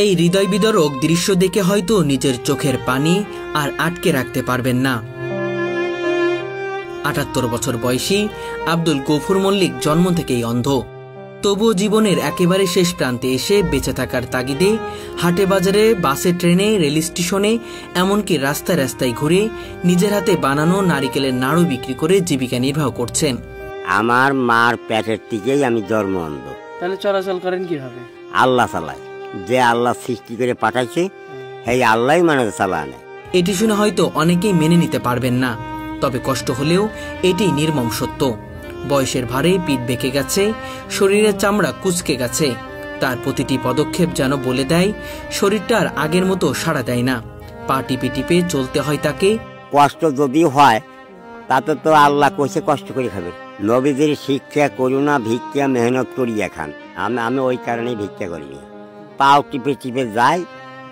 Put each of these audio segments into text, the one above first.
এই হৃদয় বিদারক দৃশ্য দেখে হয়তো নিজের চোখের পানি আর আটকে রাখতে পারবেন না। ৭৮ বছর বয়সী আব্দুল গফুর মল্লিক জন্ম থেকেই অন্ধ। তবুও জীবনের একেবারে শেষ প্রান্তে এসে বেঁচে থাকার তাগিদে হাটে বাজারে, বাসে, ট্রেনে, রেল স্টেশনে, এমনকি রাস্তায় রাস্তায় ঘুরে নিজের হাতে বানানো নারিকেলের নাড়ু বিক্রি করে জীবিকা নির্বাহ করছেন। আমার মার পেটের থেকেই আমি জন্ম অন্ধ। তাহলে চলাচল করেন কিভাবে? আল্লাহ চালায়, যে আল্লাহ সৃষ্টি করে পাঠাইছে সেই আল্লাহ মানে চালায় না। এটি শুনে হয়তো অনেকেই মেনে নিতে পারবেন না, তবে কষ্ট হলেও এটি নির্মম সত্য। বয়সের ভারে পিঠ বেঁকে গেছে, শরীরের চামড়া কুঁচকে গেছে। তার প্রতিটি পদক্ষেপ যেন বলে দেয় শরীরটা আর আগের মতো সাড়া দেয় না। পা টিপে টিপে চলতে হয় তাকে। কষ্ট যদি হয় তাতে তো আল্লাহ কইছে কষ্ট করে খাবে। নবীদের শিক্ষা করুণা, ভিক্ষা মেহনত করিয়া খান। আমি ওই কারণেই ভিক্ষা করি, পাও টিপে টিপে যাই,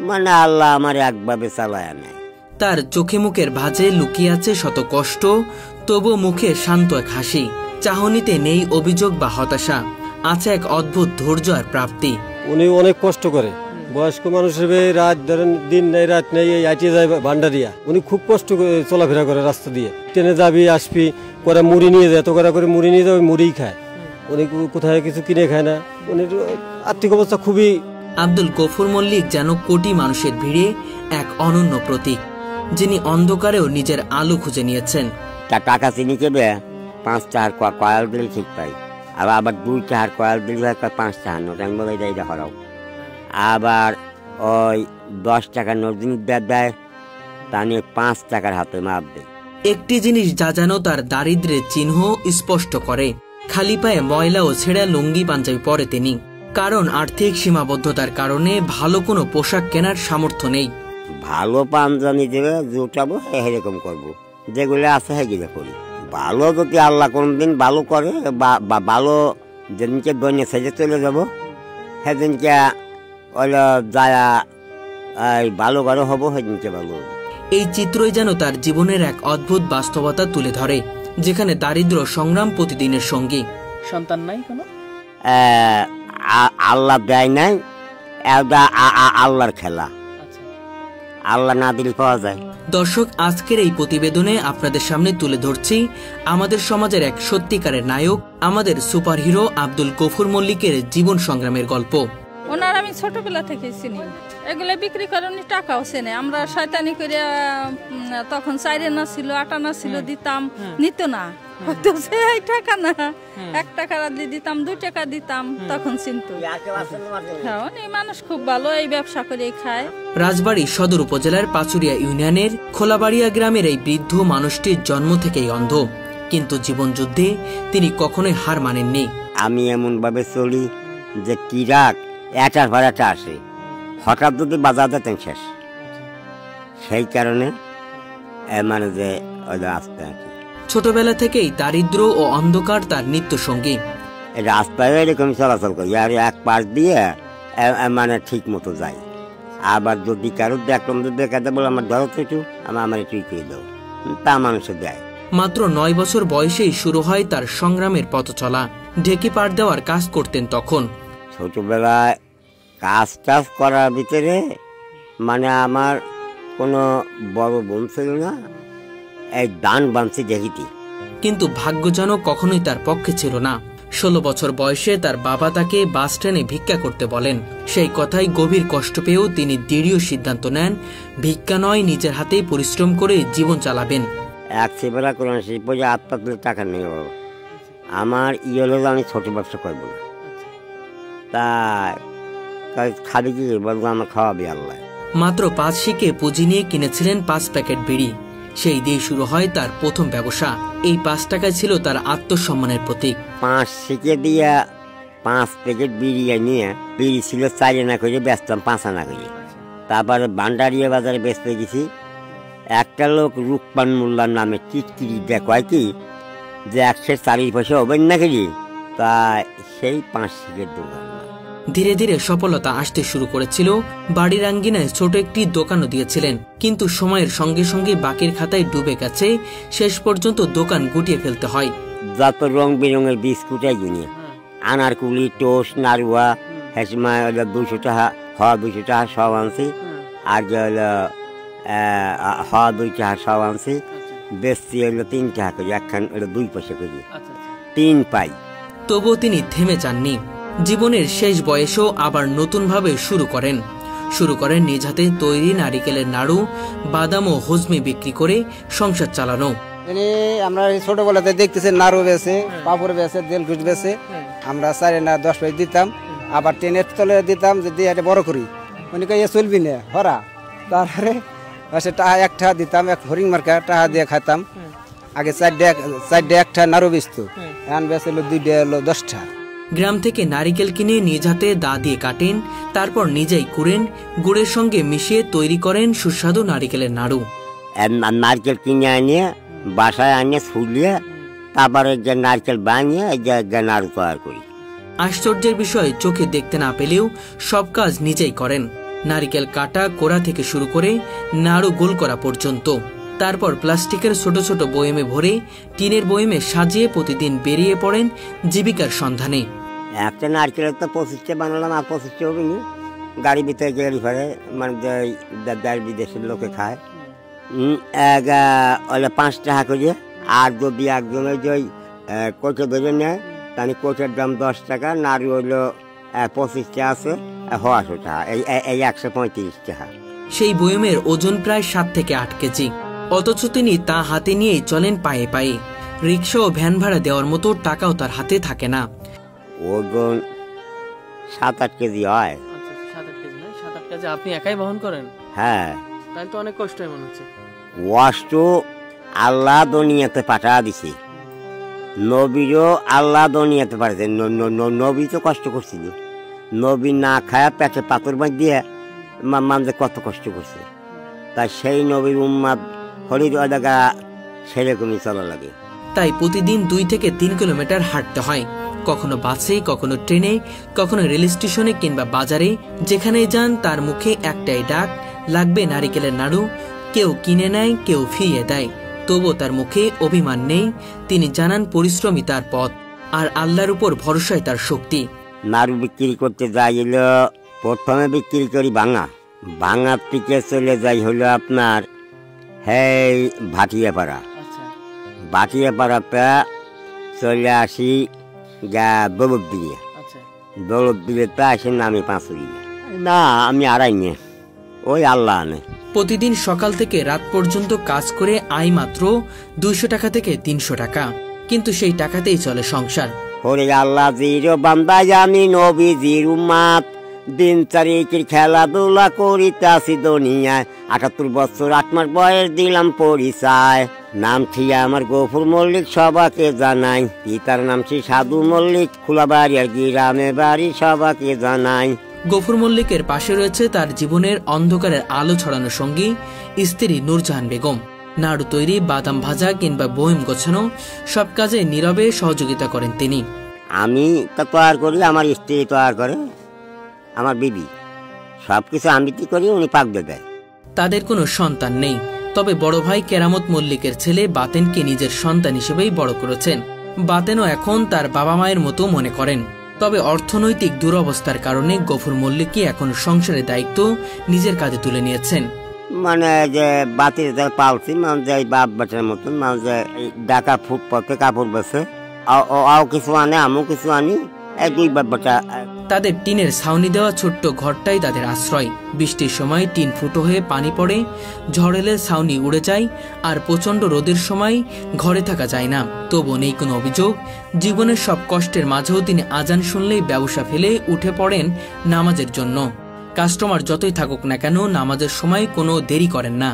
মানে আল্লাহ আমার একভাবে চালায় নেয়। তার চোখে মুখের ভাঁজে লুকিয়ে আছে শত কষ্ট, তবু মুখে শান্ত এক হাসি। চাহনিতে নেই অভিযোগ বা হতাশা, আছে এক অদ্ভুত ধৈর্য আর প্রাপ্তি। উনি অনেক কষ্ট করে, বয়স্ক মানুষের রাত ধরেন দিন নেই রাত নেই, এই আইটিয়ে যায় ভান্ডারিয়া। উনি খুব কষ্ট করে চলাফেরা করে রাস্তা দিয়ে, ট্রেনে যাবি আসবি করে মুড়ি নিয়ে যায়, এত করে মুড়ি নিয়ে যায়, ওই মুড়িই খায়। উনি কোথায় কিছু কিনে খায় না। উনি আর্থিক অবস্থা খুবই। আব্দুল গফুর মল্লিক যেন কোটি মানুষের ভিড়ে এক অনন্য প্রতীক, যিনি অন্ধকারেও নিজের আলো খুঁজে নিয়েছেন। টাকা চিনি কেবে 5 টাকার কয়েল দিলে ঠিক পাই, আবার 2 টাকার কয়েল দিলে 5 টাকা নোট, আমি বলে এটা হরাও। আবার ওই 10 টাকার নোট জিনিস দেয়, তা নিয়ে 5 টাকার হাতে মাপ দেয়। একটি জিনিস যা যেন তার দারিদ্র্যের চিহ্ন স্পষ্ট করে, খালি পায়ে ময়লা ও ছেঁড়া লুঙ্গি পাঞ্জাবি পরে তিনি। কারণ আর্থিক সীমাবদ্ধতার কারণে ভালো কোনো পোশাক কেনার সামর্থ্য নেই। ভালো পাঞ্জাবি দেবে জুটাবো, এরকম করবো, যেগুলো আছে সেগুলো করি। ভালো যদি আল্লাহ কোনদিন ভালো করে বা ভালো যেদিনকে দৈন্য সেজে চলে যাবো, সেদিনকে যায় ভালো ঘরে হবো, সেদিনকে ভালো হবো। এই চিত্রই যেন তার জীবনের এক অদ্ভুত বাস্তবতা তুলে ধরে, যেখানে দারিদ্র সংগ্রাম প্রতিদিনের সঙ্গী। সন্তান নাই কোনো? আল্লাহ দেয় নাই, আল্লাহর খেলা, আল্লাহ না দিলে পাওয়া যায়। দর্শক, আজকের এই প্রতিবেদনে আপনাদের সামনে তুলে ধরছি আমাদের সমাজের এক সত্যিকারের নায়ক, আমাদের সুপারহিরো আব্দুল গফুর মল্লিকের জীবন সংগ্রামের গল্প। ওনার আমি ছোটবেলা থেকে চিনি, এগুলো বিক্রি করেনি, টাকাও চেনে। আমরা শয়তানি করে তখন 4 আনা ছিল, 8 আনা ছিল, দিতাম, নিত না, টাকা না, 1 টাকা দিতাম, 2 টাকা দিতাম, তখন চিনতো। উনি মানুষ খুব ভালো, এই ব্যবসা করে খায়। রাজবাড়ী সদর উপজেলার পাচুরিয়া ইউনিয়নের খোলাবাড়িয়া গ্রামের এই বৃদ্ধ মানুষটির জন্ম থেকেই অন্ধ, কিন্তু জীবন যুদ্ধে তিনি কখনোই হার মানেননি। আমি এমন ভাবে চলি যে ট্রাক এটার ভাড়াটা আসে, হঠাৎ যদি বাজার যেতেন শেষ। সেই কারণে মানে যে আসতে আর কি। ছোটবেলা থেকেই দারিদ্র ও অন্ধকার তার নিত্য সঙ্গী। রাস্তায় এরকম চলাচল করি, আর এক পাশ দিয়ে মানে ঠিক মতো যাই। আবার যদি কারো দেখলাম দেখাতে বলে আমার ধরো তো একটু, আমার একটু করে দেবো, তা মানুষে দেয়। মাত্র 9 বছর বয়সেই শুরু হয় তার সংগ্রামের পথ চলা। ঢেকি পাড় দেওয়ার কাজ করতেন তখন। ছোটবেলায় কাজ টাজ করার ভিতরে মানে আমার কোনো বড় বোন ছিল না, এই দান বানছি দেখিতি। কিন্তু ভাগ্য যেন কখনোই তার পক্ষে ছিল না। 16 বছর বয়সে তার বাবা তাকে বাস স্ট্যান্ডে ভিক্ষা করতে বলেন। সেই কথাই গভীর কষ্ট পেয়েও তিনি দৃঢ় সিদ্ধান্ত নেন, ভিক্ষা নয়, নিজের হাতেই পরিশ্রম করে জীবন চালাবেন। এক সেবেলা করে সেই পয়সা আত্মাতুলে টাকা নেই বাবা, আমার হলো আমি ছোট ব্যবসা করবো না। তাই খাবি কি বলবো, আমার খাওয়াবি আল্লাহ। মাত্র 5 শিকে পুঁজি নিয়ে কিনেছিলেন 5 প্যাকেট বিড়ি। সেই দিয়ে শুরু হয় তার প্রথম ব্যবসা। এই 5 টাকায় ছিল তার আত্মসম্মানের প্রতীক। 5 শিকে দিয়া 5 প্যাকেট বিড়ি নিয়ে, বিড়ি ছিল 4 আনা করে বেচতাম, 5 আনা করে। তারপরে ভান্ডারিয়া বাজারে বেচতে গেছি। একটা লোক রূপপান মোল্লার নামে টিটকিরি দেখায় কি যে 140 পয়সা হবেন না কি, তাই সেই 5 শিকের দোকান। ধীরে ধীরে সফলতা আসতে শুরু করেছিল। বাড়ির আঙ্গিনায় ছোট একটি দোকানও দিয়েছিলেন, কিন্তু সময়ের সঙ্গে সঙ্গে বাকির খাতায় ডুবে গেছে। শেষ পর্যন্ত দোকান গুটিয়ে ফেলতে হয়। যত রং বেরঙের বিস্কুট গুনিয়ে, আনারকুলি, টোস্ট, নাড়ুয়া, হেসমা 200 টাকা হওয়া 200 টাকা সব আনছি, আর যে হলো হওয়া 2 টাকা সব আনছি, বেশি হলো 3 টাকা করে, একখান হলো 2 পয়সা করে, 3 পাই। তবুও তিনি থেমে যাননি। জীবনের শেষ বয়সেও আবার নতুনভাবে শুরু করেন নিজ হাতে তৈরি নারিকেলের নাড়ু, বাদাম ও হজমি বিক্রি করে সংসার চালানো। আমরা ছোটবেলাতে দেখতেছি নাড়ু বেছে, পাপড় বেছে, তেলকুচ বেছে, আমরা 4 আনা 10 পয়সা দিতাম, আবার ট্রেনের তলে দিতাম যে দিয়ে এটা বড় করি, উনি কে চলবি না হরা, তারপরে টাকা 1 টাকা দিতাম, এক হরিং মার্কা টাকা দিয়ে খাইতাম। আগে 4 একটা নাড়ু বেচতো, এখন বেচে 2 হলো 10 টাকা। গ্রাম থেকে নারিকেল কিনে নিজ হাতে দা দিয়ে কাটেন, তারপর নিজেই কুড়েন, গুড়ের সঙ্গে মিশিয়ে তৈরি করেন সুস্বাদু নারিকেলের নাড়ু। নারকেল কিনে আনিয়ে বাসায় আনিয়ে ফুলিয়ে তারপরে যে নারকেল বানিয়ে যে নাড়ু তৈরি করি। আশ্চর্যের বিষয়, চোখে দেখতে না পেলেও সব কাজ নিজেই করেন, নারিকেল কাটা, কোড়া থেকে শুরু করে নাড়ু গোল করা পর্যন্ত। তারপর প্লাস্টিকের ছোট ছোট বয়মে ভরে টিনের বয়মে সাজিয়ে প্রতিদিন বেরিয়ে পড়েন জীবিকার সন্ধানে। একটা নারকেলের তো 25টা বানালাম, আর 25টা হবে না, গাড়ি ভিতরে গাড়ি ফেরে, মানে দেশ বিদেশের লোকে খায়। 5 টাকা করে, আর যদি একজনের যে কোচে ধরে নেয় তাহলে কোচের দাম 10 টাকা, নাড়ু হইলো 25টা আছে, 100 টাকা, এই 135 টাকা। সেই বয়মের ওজন প্রায় 7 থেকে 8 কেজি, অথচ তিনি তা হাতে নিয়েই চলেন পায়ে পায়ে। রিক্সা ও ভ্যান ভাড়া দেওয়ার মতো টাকাও তার হাতে থাকে না। ওজন 7-8 কেজি হয়। 7-8 কেজি নয়, 7-8 কেজি আপনি একাই বহন করেন? হ্যাঁ, তাহলে তো অনেক কষ্ট মনে হচ্ছে। কষ্ট আল্লাহ দুনিয়াতে পাঠা দিছে, নবীরও আল্লাহ দুনিয়াতে পাঠাছে। নবী তো কষ্ট করছিল, নবী না খায়া পেটে পাথর বাঁধ দিয়ে মানুষ কত কষ্ট করছে, তাই সেই নবীর উম্মাদ হরির জায়গা সেরকমই চলা লাগে। তাই প্রতিদিন 2 থেকে 3 কিলোমিটার হাঁটতে হয়, কখনো বাসে, কখনো ট্রেনে, কখনো রেল স্টেশনে কিংবা বাজারে। যেখানেই যান তার মুখে একটাই ডাক, লাগবে নারিকেলের নাড়ু। কেউ কিনে নেয়, কেউ ফিরিয়ে দেয়, তবুও তার মুখে অভিমান নেই। তিনি জানান পরিশ্রমী তার পথ, আর আল্লাহর উপর ভরসায় তার শক্তি। নাড়ু বিক্রি করতে যাইল, প্রথমে বিক্রি করি ভাঙার থেকে চলে যাই হলো আপনার হেই ভাটিয়াপাড়া, ভাটিয়াপাড়াতে চলে আসি দৌলত দিয়ে, দৌলত দিলেতে আসি নামি 5 না, আমি আড়াই নিয়ে, ওই আল্লাহ আনে। প্রতিদিন সকাল থেকে রাত পর্যন্ত কাজ করে আয় মাত্র 200 টাকা থেকে 300 টাকা, কিন্তু সেই টাকাতেই চলে সংসার। হরে আল্লাহ জির বান্দায় আমি নবীজির উম্মাত, দিন চারিকের খেলাধুলা করিতে আসি দুনিয়ায়। 78 বছর 8 মাস বয়স দিলাম পরিচয়, নাম ঠিয়া আমার গফুর মল্লিক, সবাকে জানাই। পিতার নাম শ্রী সাধু মল্লিক, খোলাবাড়ি আর গ্রামে বাড়ি, সবাকে জানাই। গফুর মল্লিকের পাশে রয়েছে তার জীবনের অন্ধকারের আলো ছড়ানো সঙ্গী স্ত্রী নূরজাহান বেগম। নাড়ু তৈরি, বাদাম ভাজা কিংবা বয়ম গোছানো, সব কাজে নীরবে সহযোগিতা করেন তিনি। আমি তো তৈরি করি, আমার স্ত্রী তৈরি করে, আমার বিবি, সবকিছু আমি কি করি, উনি পাক দেয়। তাদের কোনো সন্তান নেই, তবে বড় ভাই কেরামত মল্লিকের ছেলে বাতেনকে নিজের সন্তান হিসেবেই বড় করেছেন। বাতেনও এখন তার বাবা মায়ের মতো মনে করেন। তবে অর্থনৈতিক দুরবস্থার কারণে গফুর মল্লিকই এখন সংসারের দায়িত্ব নিজের কাঁধে তুলে নিয়েছেন। মানে যে বাতির পালছি, মানে বাপ বেটার মতন, মানে ঢাকা ফুটপাতে কাপড় বেছে, আও কিছু আনে, আমিও কিছু আনি, 2 বাপ বেটা। তাদের টিনের ছাউনি দেওয়া ছোট্ট ঘরটাই তাদের আশ্রয়। বৃষ্টির সময় টিন ফুটো হয়ে পানি পড়ে, ঝড় এলে ছাউনি উড়ে যায়, আর প্রচন্ড রোদের সময় ঘরে থাকা যায় না। তবু নেই কোনো অভিযোগ। জীবনের সব কষ্টের মাঝেও তিনি আজান শুনলেই ব্যবসা ফেলে উঠে পড়েন নামাজের জন্য। কাস্টমার যতই থাকুক না কেন, নামাজের সময় কোনো দেরি করেন না।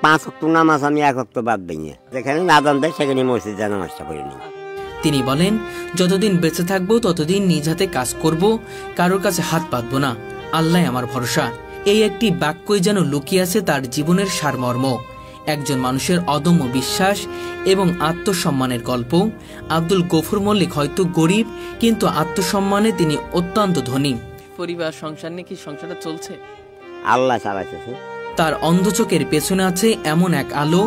5 ওয়াক্ত নামাজ আমি 1 ওয়াক্ত বাদ দিই, যেখানে আজান দেয় সেখানে মসজিদে নামাজটা পড়ে নিই। তিনি বলেন, যতদিন বেঁচে থাকবো ততদিন নিজ হাতে কাজ করব, কারোর কাছে হাত পাতব না, আল্লাহ আমার ভরসা। এই একটি বাক্যই যেন লুকিয়ে আছে তার জীবনের সারমর্ম, একজন মানুষের অদম্য বিশ্বাস এবং আত্মসম্মানের গল্প। আব্দুল গফুর মল্লিক হয়তো গরিব, কিন্তু আত্মসম্মানে তিনি অত্যন্ত ধনী। পরিবার সংসার নিয়ে কি সংসারটা চলছে? আল্লাহ চালাইতেছে। তার অন্ধ চোখের পেছনে আছে এমন এক আলো,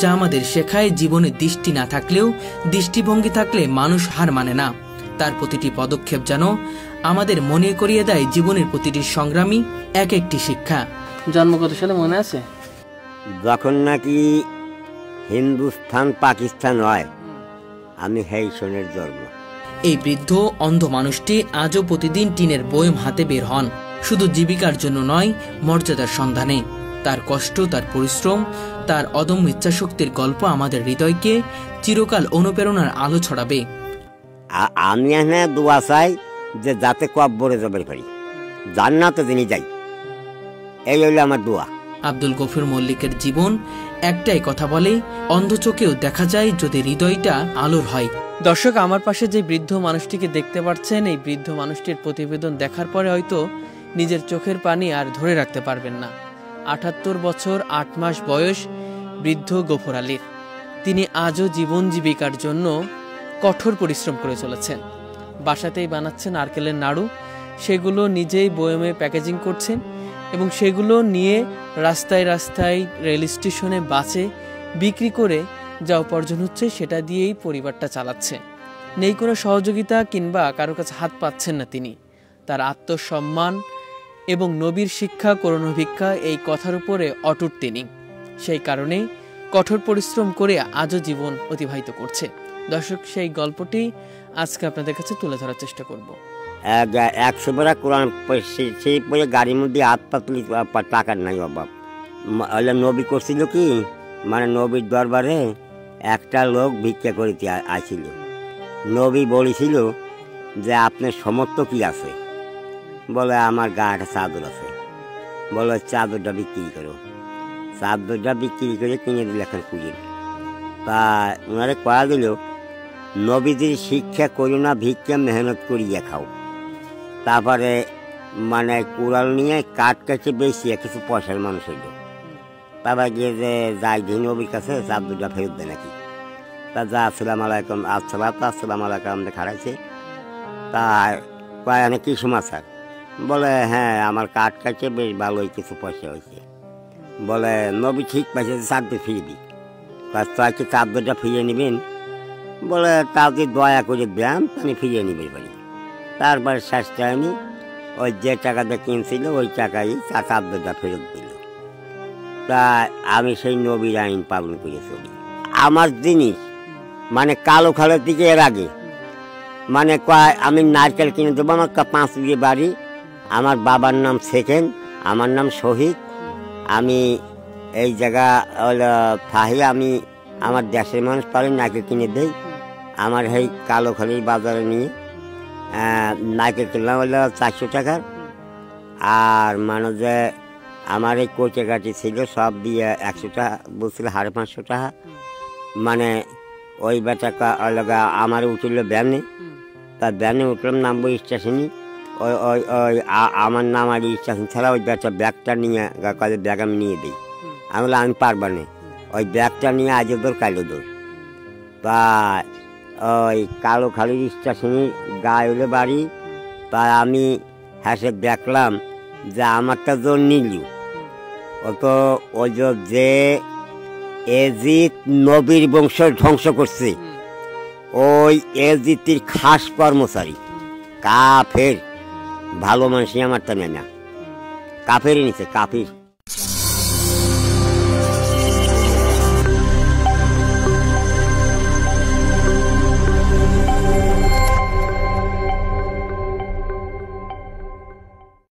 যা আমাদের শেখায় জীবনে দৃষ্টি না থাকলেও দৃষ্টিভঙ্গি থাকলে মানুষ হার মানে না। তার প্রতিটি পদক্ষেপ যেন আমাদের মনে করিয়ে দেয় জীবনের প্রতিটি সংগ্রামী এক একটি শিক্ষা। জন্ম কত সালে মনে আছে? যখন নাকি হিন্দুস্তান পাকিস্তান হয়, আমি সেই সনের জন্ম। এই বৃদ্ধ অন্ধ মানুষটি আজও প্রতিদিন টিনের বয়ম হাতে বের হন, শুধু জীবিকার জন্য নয়, মর্যাদার সন্ধানে। তার কষ্ট, তার পরিশ্রম, তার অদম্য ইচ্ছাশক্তির গল্প আমাদের হৃদয়কে চিরকাল অনুপ্রেরণার আলো ছড়াবে। আমি এখানে দোয়া চাই যে যাতে কব্বরে যাবে পারি, জান্নাতে যিনি যাই, এই হইল আমার দোয়া। আব্দুল গফুর মল্লিকের জীবন একটাই কথা বলে, অন্ধ চোখেও দেখা যায় যদি হৃদয়টা আলোর হয়। দর্শক, আমার পাশে যে বৃদ্ধ মানুষটিকে দেখতে পাচ্ছেন, এই বৃদ্ধ মানুষটির প্রতিবেদন দেখার পরে হয়তো নিজের চোখের পানি আর ধরে রাখতে পারবেন না। ৭৮ বছর ৮ মাস বয়স বৃদ্ধ গফুর আলীর। তিনি আজও জীবন জীবিকার জন্য কঠোর পরিশ্রম করে চলেছেন। বাসাতেই বানাচ্ছেন নারকেলের নাড়ু, সেগুলো নিজেই বয়মে প্যাকেজিং করছেন এবং সেগুলো নিয়ে রাস্তায় রাস্তায়, রেল স্টেশনে, বাসে বিক্রি করে যা উপার্জন হচ্ছে সেটা দিয়েই পরিবারটা চালাচ্ছে। নেই কোনো সহযোগিতা কিংবা কারো কাছে হাত পাচ্ছেন না তিনি। তার আত্মসম্মান এবং নবীর শিক্ষা করোনা ভিক্ষা, এই কথার উপরে অটুট তিনি। সেই কারণে কঠোর পরিশ্রম করে আজও জীবন অতিবাহিত করছে। দর্শক, সেই গল্পটি আজকে আপনাদের কাছে তুলে ধরার চেষ্টা করব। 100 বার কোরআন সেই পরে গাড়ির মধ্যে হাত পাতলি, টাকার নাই অভাব। নবী করছিল কি, মানে নবীর দরবারে একটা লোক ভিক্ষা করিতে আসছিল। নবী বলেছিল যে আপনার সমর্থ কি আছে? বলে আমার গা একটা চাদর আছে। বলে চাদরটা বিক্রি করো। চাদরটা বিক্রি করে কিনে দিল এখন পুজো। তা ওনারে কয়া দিল, নবীদের শিক্ষা করো না, ভিক্ষা মেহনত করিয়া খাও। তারপরে মানে কুড়াল নিয়ে কাঠ কাছে বেশি কিছু পয়সার মানুষ হইল। তারপর গিয়ে যে যাই দিন নবীর কাছে চাদরটা ফেরত দেয় নাকি। তা যা আসসালাম আলাইকুম, আসসালাম আলাইকুম আমাদের খাড়াইছে। তা কয় অনেক কি সমাচার? বলে হ্যাঁ, আমার কাঠ কাছে বেশ ভালোই কিছু পয়সা হয়েছে। বলে নবী ঠিক পাইছে, চাদর ফিরে দিই। তাই কি চাদরটা ফিরিয়ে নেবেন? বলে তা যদি দয়া করে দেন আমি ফিরিয়ে নিবে পারি। তারপরে শেষ টাইমে ওই যে টাকাটা কিনছিল ওই টাকাই চাদরটা ফেরত দিল। তা আমি সেই নবীর আইন পালন করে চলি। আমার জিনিস মানে কালো খালের দিকে এর আগে মানে কয় আমি নারকেল কিনে দেবো। আমার 5 বিঘে বাড়ি, আমার বাবার নাম সেকেন, আমার নাম শহীদ। আমি এই জায়গা থাহি, আমি আমার দেশের মানুষ পারে নারকেল কিনে দেই। আমার এই কালো খালির বাজারে নিয়ে নারকেল কিনলাম হলো 400 টাকার। আর মানে যে আমার এই কোচে কাটি ছিল সব দিয়ে 100 টাকা বলছিল, 550 টাকা। মানে ওই বেটা আমার উঠল ব্যানে। তা ব্যানে উঠলাম, নামবো স্টেশনে। ওই ওই ওই আমার নাম আর স্টেশন ছাড়া ওই বেটা ব্যাগটা নিয়ে কাজে ব্যাগ আমি নিয়ে দিই। আমি বললাম আমি পারবা না, ওই ব্যাগটা নিয়ে আজ দৌড় কালো দৌড়। তা ওই কালো খালির স্টেশনে গায়ে হলে বাড়ি। তা আমি হেসে দেখলাম যে আমারটা জোর নিল। ও তো ওই যে এজিদ নবীর বংশ ধ্বংস করছে, ওই এজিদের খাস কর্মচারী কাফের। ভালো মানুষই আমারটা নেয় না, কাফেরই নিছে, কাফির।